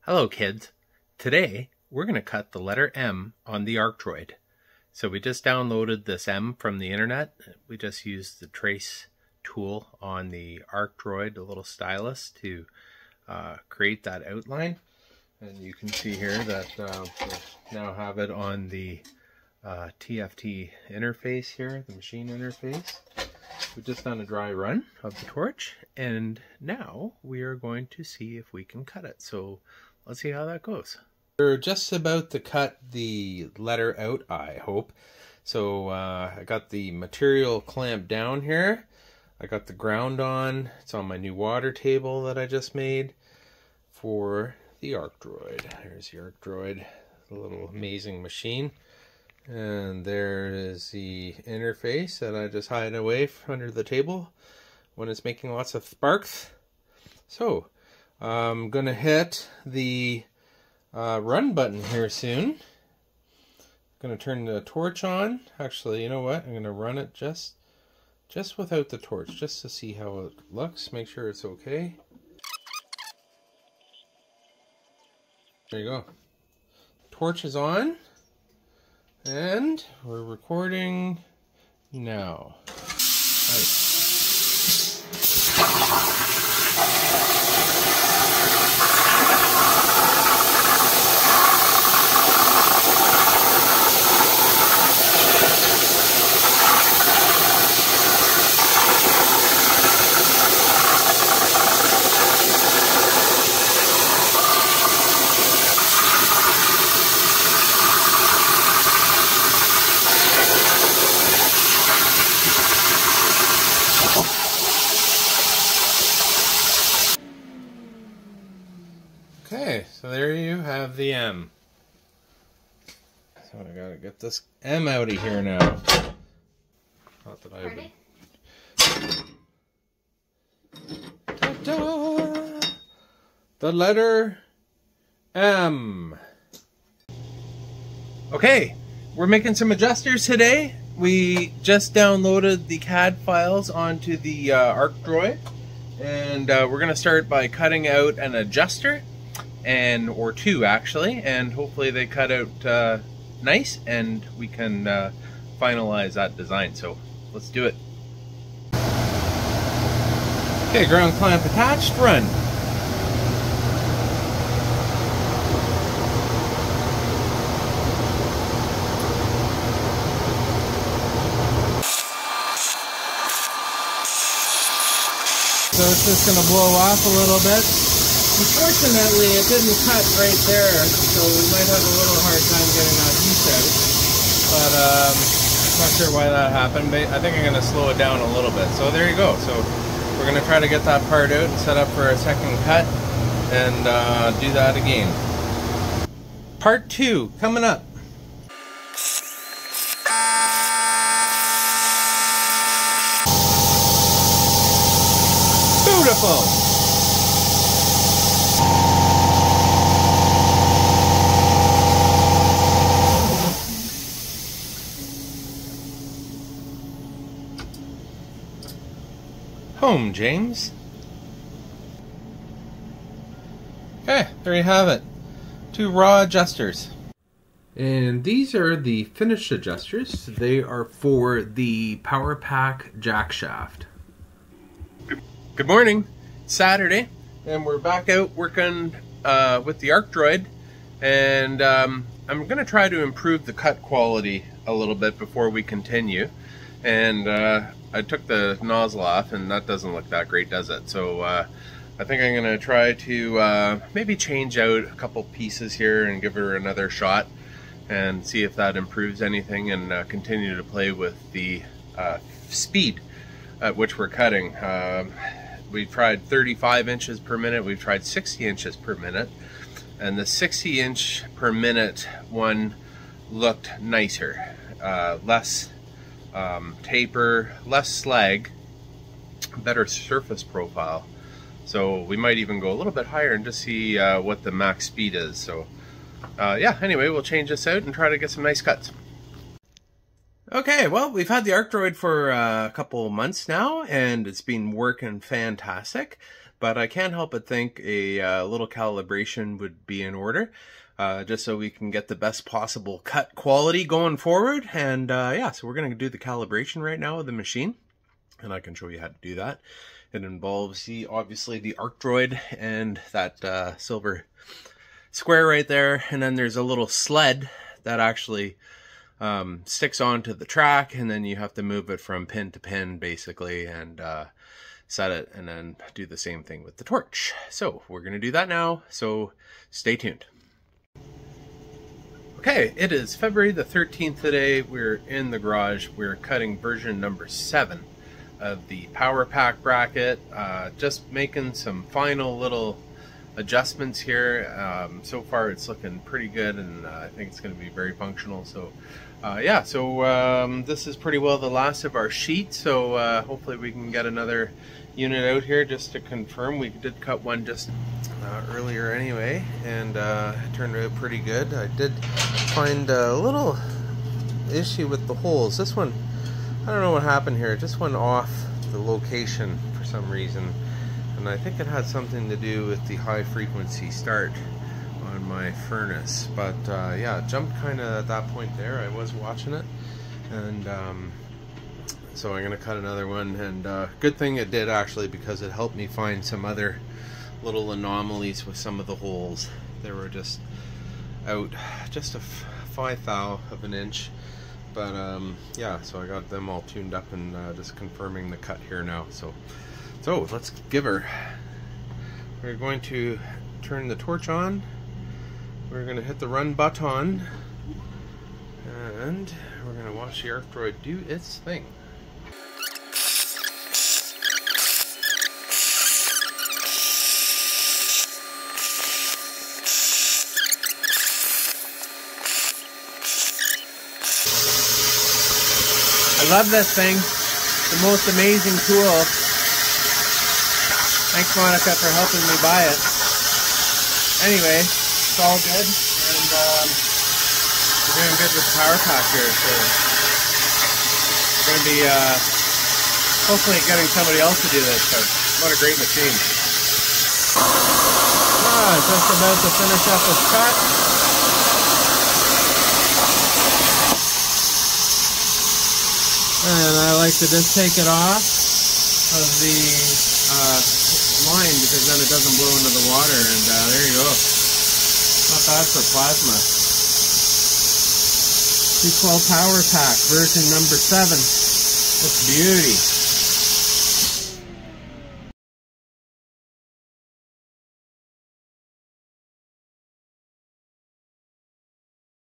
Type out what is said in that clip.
Hello kids. Today we're going to cut the letter M on the ArcDroid. So we just downloaded this M from the internet. We just used the trace tool on the ArcDroid, the little stylus, to create that outline. And you can see here that we now have it on the TFT interface here, the machine interface. We've just done a dry run of the torch, and now we are going to see if we can cut it. So let's see how that goes. We're just about to cut the letter out, I hope. So I got the material clamped down here. I got the ground on. It's on my new water table that I just made for the ArcDroid. There's the ArcDroid, the little amazing machine. And there is the interface that I just hide away under the table when it's making lots of sparks. So I'm gonna hit the run button here soon. I'm gonna turn the torch on. Actually, you know what? I'm gonna run it just without the torch, just to see how it looks. Make sure it's okay. There you go. Torch is on. And we're recording now. Nice. Okay, so there you have the M. So I gotta get this M out of here now. Not that I would. Ta-da! The letter M. Okay, we're making some adjusters today. We just downloaded the CAD files onto the ArcDroid, and we're gonna start by cutting out an adjuster. Or two actually, and hopefully they cut out nice, and we can finalize that design. So let's do it. Okay, ground clamp attached, run. So it's just going to blow off a little bit. Unfortunately, it didn't cut right there, so we might have a little hard time getting that piece out. But not sure why that happened, but I think I'm going to slow it down a little bit. So there you go. So we're going to try to get that part out and set up for a second cut and do that again. Part 2 coming up. Beautiful! Home, James. Okay, there you have it. 2 raw adjusters. And these are the finished adjusters. They are for the PowerPack jack shaft. Good morning. It's Saturday, and we're back out working with the ArcDroid, and I'm going to try to improve the cut quality a little bit before we continue. And I took the nozzle off, and that doesn't look that great, does it? So I think I'm going to try to maybe change out a couple pieces here and give her another shot and see if that improves anything, and continue to play with the speed at which we're cutting. We've tried 35 inches per minute, we've tried 60 inches per minute, and the 60 inch per minute one looked nicer, less taper, less slag, better surface profile. So we might even go a little bit higher and just see what the max speed is. So yeah, anyway, we'll change this out and try to get some nice cuts. Okay, well, we've had the ArcDroid for a couple months now, and it's been working fantastic. but I can't help but think a little calibration would be in order, just so we can get the best possible cut quality going forward. And yeah, so we're going to do the calibration right now of the machine, and I can show you how to do that. It involves obviously the ArcDroid and that silver square right there, and then there's a little sled that actually sticks onto the track, and then you have to move it from pin to pin basically, and set it, and then do the same thing with the torch. So we're going to do that now, so stay tuned. Okay, it is February the 13th today. We're in the garage. We're cutting version number 7 of the PowerPack bracket, just making some final little adjustments here. So far it's looking pretty good, and I think it's going to be very functional. So yeah, so this is pretty well the last of our sheet, so hopefully we can get another unit out here just to confirm. We did cut one just earlier anyway, and it turned out pretty good. I did find a little issue with the holes. This one, I don't know what happened here, it just went off the location for some reason, and I think it had something to do with the high frequency start on my furnace. But yeah, it jumped kind of at that point there. I was watching it, and so I'm gonna cut another one, and good thing it did actually, because it helped me find some other little anomalies with some of the holes. They were just out just a 1/5 of an inch. But yeah, so I got them all tuned up, and just confirming the cut here now. So let's give her. We're going to turn the torch on. We're going to hit the run button, and we're going to watch the ArcDroid do its thing. I love this thing. The most amazing tool. Thanks, Monica, for helping me buy it. Anyway, it's all good, and we're doing good with the PowerPack here, so we're going to be hopefully getting somebody else to do this, because what a great machine. Just about to finish up this cut. And I like to just take it off of the line, because then it doesn't blow into the water, and there you go. Not bad for plasma. 212 PowerPack version number 7. That's beauty.